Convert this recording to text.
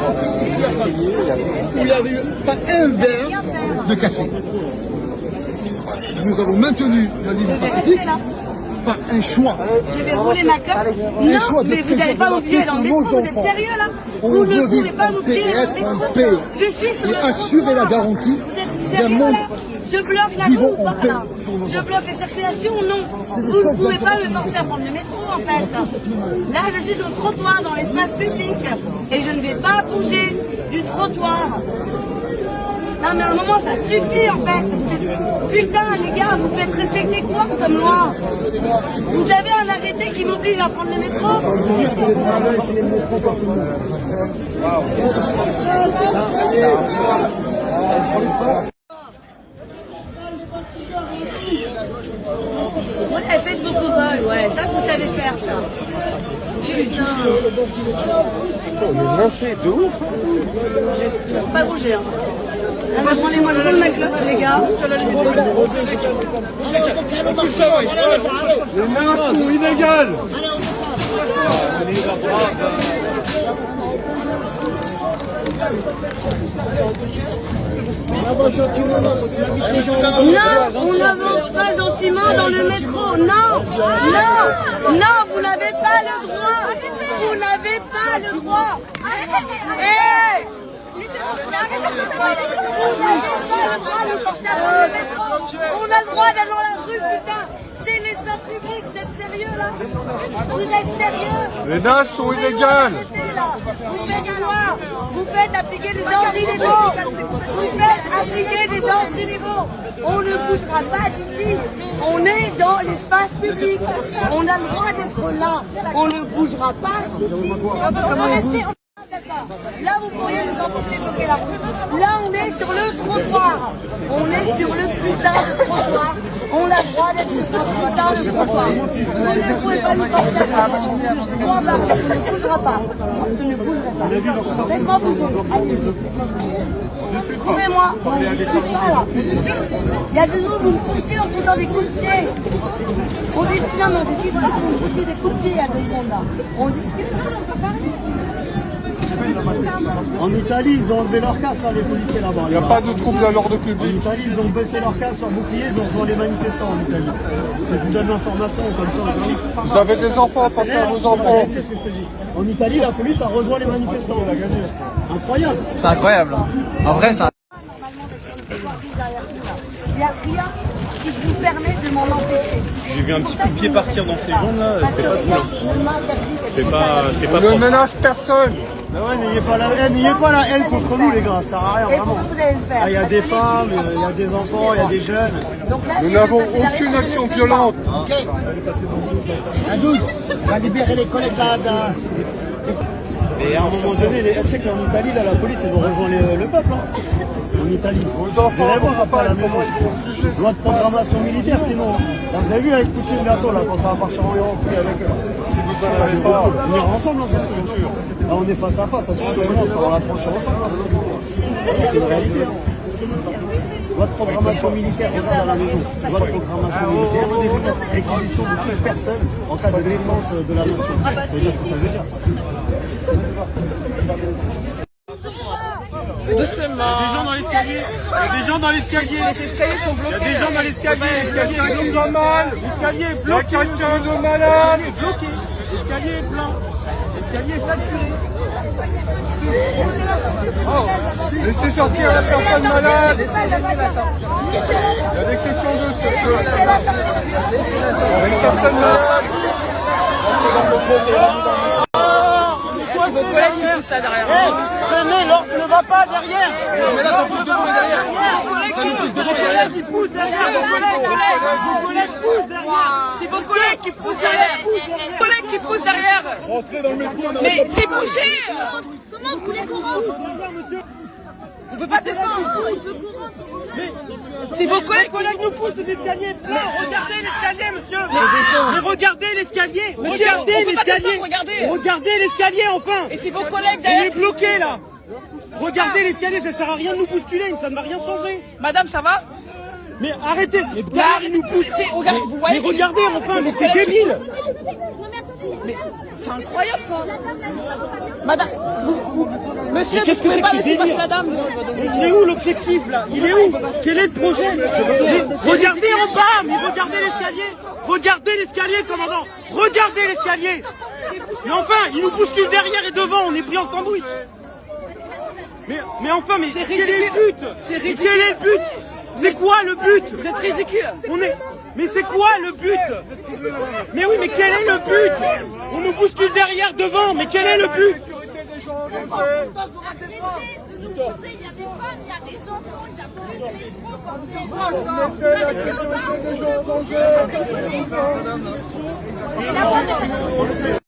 rentré ici à Paris où il n'y avait pas un verre de cassé. Nous avons maintenu la ligne pacifique par un choix. Je vais rouler ma clope. Non, mais vous n'allez pas nous tuer dans le métro, vous êtes sérieux là? Vous ne pouvez pas nous tuer dans le métro. Je suis sur le métro. Assurer la garantie d'un monde. Je bloque la route ou pas là? Je bloque les circulations ou non? Vous ne pouvez pas me forcer à prendre le métro en fait. Là je suis sur le trottoir dans l'espace public et je ne vais pas bouger du trottoir. Non mais à un moment ça suffit en fait. Putain les gars, vous faites respecter quoi comme loi? Vous avez un arrêté qui m'oblige à prendre le métro? Ouais, faites vos cow-boys, ouais, ça vous savez faire ça. Putain. Mais c'est de ouf. Faut pas bouger, hein. Attendez-moi, je roule ma clope, les gars. Les nains sont illégales. Non, on n'avance pas gentiment dans le métro. Non, non, non, vous n'avez pas le droit. Vous n'avez pas le droit. Hey, on a le droit d'aller dans la rue, putain. C'est l'espace public, vous êtes sérieux là? Vous êtes sérieux? Les nains sont illégales. Vous faites quoi? Vous faites appliquer des ordres illégaux. Vous faites appliquer des ordres illégaux. On ne bougera pas d'ici. On est dans l'espace public. On a le droit d'être là. On ne bougera pas d'ici. Là, vous pourriez nous empêcher de bloquer la route. Là, on est sur le trottoir. On est sur le putain de trottoir. On a le droit d'être sur le putain de trottoir. Vous ne pouvez pas nous forcer à moi, je ne bougera pas. Je ne bougerai pas. Faites-moi bouger. Allez-y. Trouvez-moi. Je ne suis pas là. Il y a 2 ans, vous me poussez en faisant des coups de pied. On discute, non, mais on discute pas. Vous me poussez des coups de pied il y a 2 secondes là. On discute pas, on peut parler. En Italie, ils ont enlevé leur casque, là, les policiers là-bas. Il n'y a pas de troubles à l'ordre public. En Italie, ils ont baissé leur casque sur bouclier, ils ont rejoint les manifestants en Italie. Je vous donne l'information comme ça. Vous avez des enfants, pensez à vos enfants. C'est ce que je te dis. En Italie, la police a rejoint les manifestants. Incroyable. C'est incroyable. En vrai, ça. Il n'y a rien qui vous permet de m'en empêcher. J'ai vu un petit coup de pied partir dans ces jaunes là, c'était pas cool. C'était pas On ne propre. ménage personne. Mais ouais, n'ayez pas la haine contre nous, les gars, ça sert à rien, Et vraiment. pourquoi vous allez le faire? Ah, il y a des femmes, il y a des enfants, il y a des jeunes. Donc là, Nous c'est n'avons passer la aucune réponse. action violente. À 12, on va libérer les collègues Et à un moment donné, tu sais qu'en Italie, là, la police, ils ont rejoint le peuple. Hein. En Italie. Vos enfants, Vous allez voir vos après à la femmes, maison. comment ils vont juger? Loi de programmation militaire, sinon. Là, vous avez vu avec Poutine bientôt, là, quand ça va partir en conflit avec eux. Si vous n'en avez pas, On ira ensemble dans cette structure. Là, on est face à face, ça se trouve, on va la franchir ensemble. C'est une réalité. Hein. Loi de programmation militaire, regarde à la maison. Loi de programmation militaire, c'est réquisition de toute personne en cas de défense de la nation. C'est ce que ça veut dire. Doucement. Des gens dans l'escalier, il y a des gens dans l'escalier. Les escaliers sont bloqués. Il y a des gens dans l'escalier, l'escalier est bloqué. pas mal. L'escalier est Il y a bloqué. quelqu'un de malade. L'escalier est bloqué. L'escalier est plein. L'escalier est saturé. Laissez sortir la personne malade. Il y a des questions de ce une personne malade. C'est vos collègues qui poussent là derrière. Freinez, l'ordre ne va pas derrière. Mais là, ça pousse devant et derrière. Ça nous pousse devant et derrière. Qui pousse derrière, vos collègues poussent derrière. C'est vos collègues qui poussent derrière. Vos collègues qui poussent derrière. Entrez dans le métro. Mais c'est bouché. Comment vous voulez qu'on rentre? On peut pas descendre. C'est vos collègues qui nous poussent, l'escalier est plein. Regardez l'escalier, monsieur. Mais regardez l'escalier. Monsieur, Regardez on peut pas l'escalier. descendre, regardez. Regardez l'escalier, enfin. Et c'est vos collègues On derrière. est bloqué là. Regardez l'escalier, ça sert à rien de nous bousculer, ça ne va rien changer. Madame, ça va? Mais arrêtez. Mais Arrêtez, ils nous poussent. Regarde, vous voyez Mais que regardez, enfin, mais vos c'est collègues qui débile. poussent. Non mais attendez, Mais c'est incroyable ça. Madame, monsieur, Qu'est-ce que c'est que ce délire? la dame. Il est où l'objectif là? Il est où? Quel est le projet? Regardez en bas, mais regardez l'escalier. Regardez l'escalier, commandant. Regardez l'escalier. Mais enfin, il nous bouscule derrière et devant, on est pris en sandwich. Mais enfin, mais quel est le but? C'est ridicule. Quel est le but? C'est quoi le but? Vous êtes ridicule. Mais c'est quoi le but? Mais oui, mais quel est le but? On nous bouscule derrière, devant, mais quel est le but? Il y a des femmes, il y a des enfants, il y a plus de métro comme c'est. Vous avez vu ça? Et la